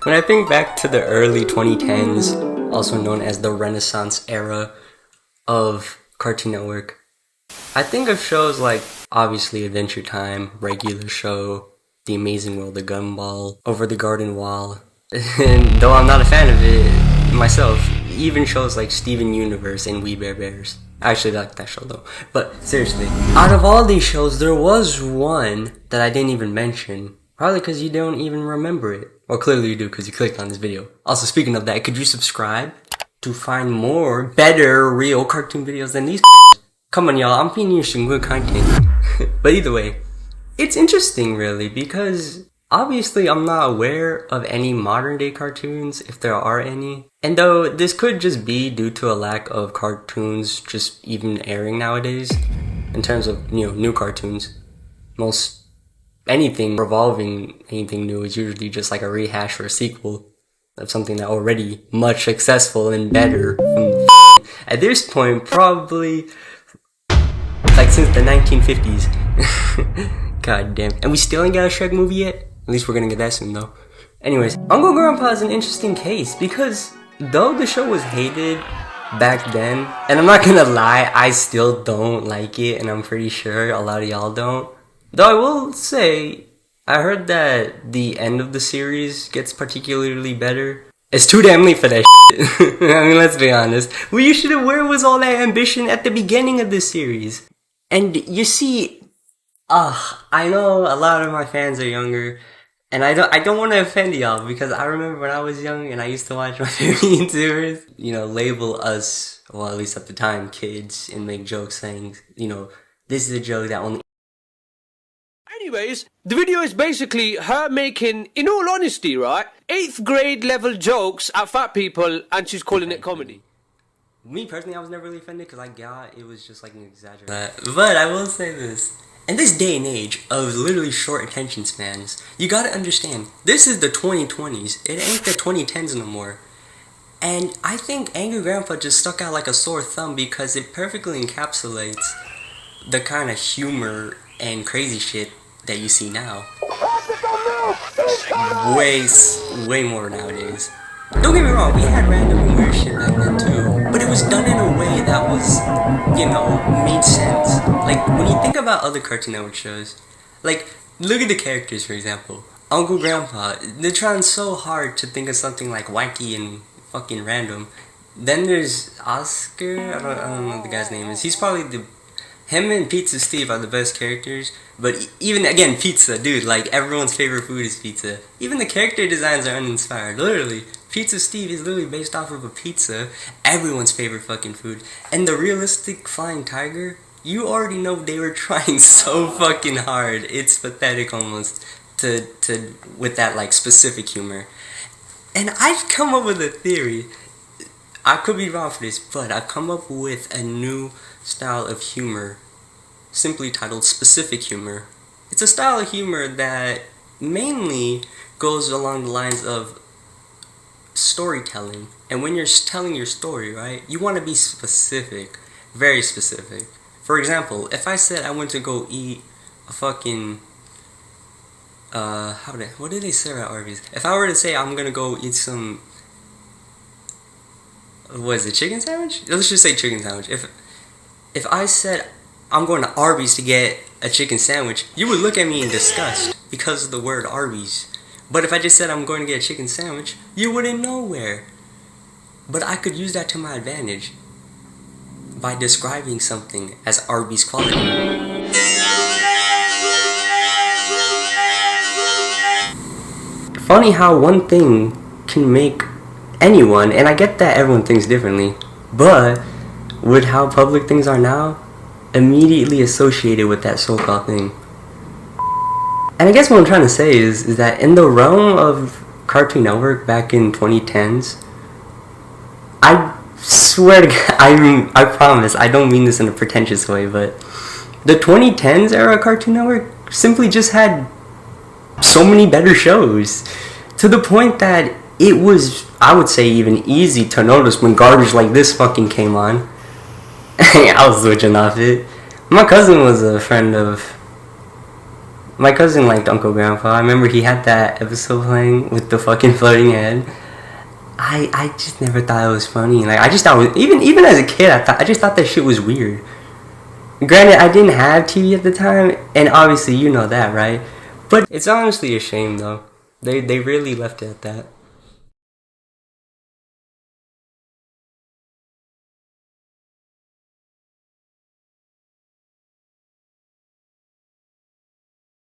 When I think back to the early 2010s, also known as the Renaissance era of Cartoon Network, I think of shows like, obviously, Adventure Time, Regular Show, The Amazing World of Gumball, Over the Garden Wall, and though I'm not a fan of it myself, even shows like Steven Universe and We Bare Bears. I actually like that show though. But seriously, out of all these shows, there was one that I didn't even mention. Probably because you don't even remember it. Well, clearly you do because you clicked on this video. Also, speaking of that, could you subscribe to find more better real cartoon videos than these? Come on, y'all. I'm feeding you some good content. But either way, it's interesting really because obviously I'm not aware of any modern day cartoons, if there are any. And though this could just be due to a lack of cartoons just even airing nowadays, in terms of, new cartoons, most anything revolving anything new is usually just like a rehash or a sequel of something that already much successful and better. At this point, probably like since the 1950s. God damn. And we still ain't got a Shrek movie yet? At least we're gonna get that soon though. Anyways, Uncle Grandpa is an interesting case because though the show was hated back then, and I'm not gonna lie, I still don't like it, and I'm pretty sure a lot of y'all don't. Though I will say, I heard that the end of the series gets particularly better. It's too damn late for that shit. I mean, let's be honest. Where was all that ambition at the beginning of this series? And you see, I know a lot of my fans are younger, and I don't want to offend y'all because I remember when I was young and I used to watch my favorite YouTubers, label us, well at least at the time, kids, and make jokes saying, this is a joke that only... Anyways, the video is basically her making, in all honesty, right, 8th grade level jokes at fat people, and she's calling it comedy. Me personally, I was never really offended because I got it was just like an exaggeration. But I will say this. In this day and age of literally short attention spans, you gotta understand, this is the 2020s. It ain't the 2010s no more. And I think Angry Grandpa just stuck out like a sore thumb because it perfectly encapsulates the kind of humor and crazy shit that you see now. Way more nowadays. Don't get me wrong, we had random and weird shit back then too, but it was done in a way that was, made sense. Like, when you think about other Cartoon Network shows, like, look at the characters, for example. Uncle Grandpa, they're trying so hard to think of something like wacky and fucking random. Then there's Oscar, I don't know what the guy's name is. He's probably him and Pizza Steve are the best characters, but even, again, pizza, dude, like, everyone's favorite food is pizza. Even the character designs are uninspired, literally. Pizza Steve is literally based off of a pizza, everyone's favorite fucking food. And the realistic flying tiger, you already know they were trying so fucking hard. It's pathetic almost with that, like, specific humor. And I've come up with a theory. I could be wrong for this, but I've come up with a new style of humor, simply titled specific humor. It's a style of humor that mainly goes along the lines of storytelling. And when you're telling your story, right, you want to be specific, very specific. For example, if I said I went to go eat a fucking what did they serve at Arby's? If I were to say I'm gonna go eat some, what is it, chicken sandwich? Let's just say chicken sandwich. If I said I'm going to Arby's to get a chicken sandwich, you would look at me in disgust because of the word Arby's. But if I just said I'm going to get a chicken sandwich, you wouldn't know where. But I could use that to my advantage by describing something as Arby's quality. Funny how one thing can make anyone, and I get that everyone thinks differently, but with how public things are now, immediately associated with that so-called thing. And I guess what I'm trying to say is that in the realm of Cartoon Network back in 2010s, I swear to God, I promise, I don't mean this in a pretentious way, but the 2010s era Cartoon Network simply just had so many better shows, to the point that it was, I would say, even easy to notice when garbage like this fucking came on. I was switching off it. My cousin was a friend of My cousin liked Uncle Grandpa. I remember he had that episode playing with the fucking floating head. I just never thought it was funny. Like I just thought it was, even as a kid, I just thought that shit was weird. Granted, I didn't have TV at the time, and obviously you know that, right? But it's honestly a shame though. They really left it at that.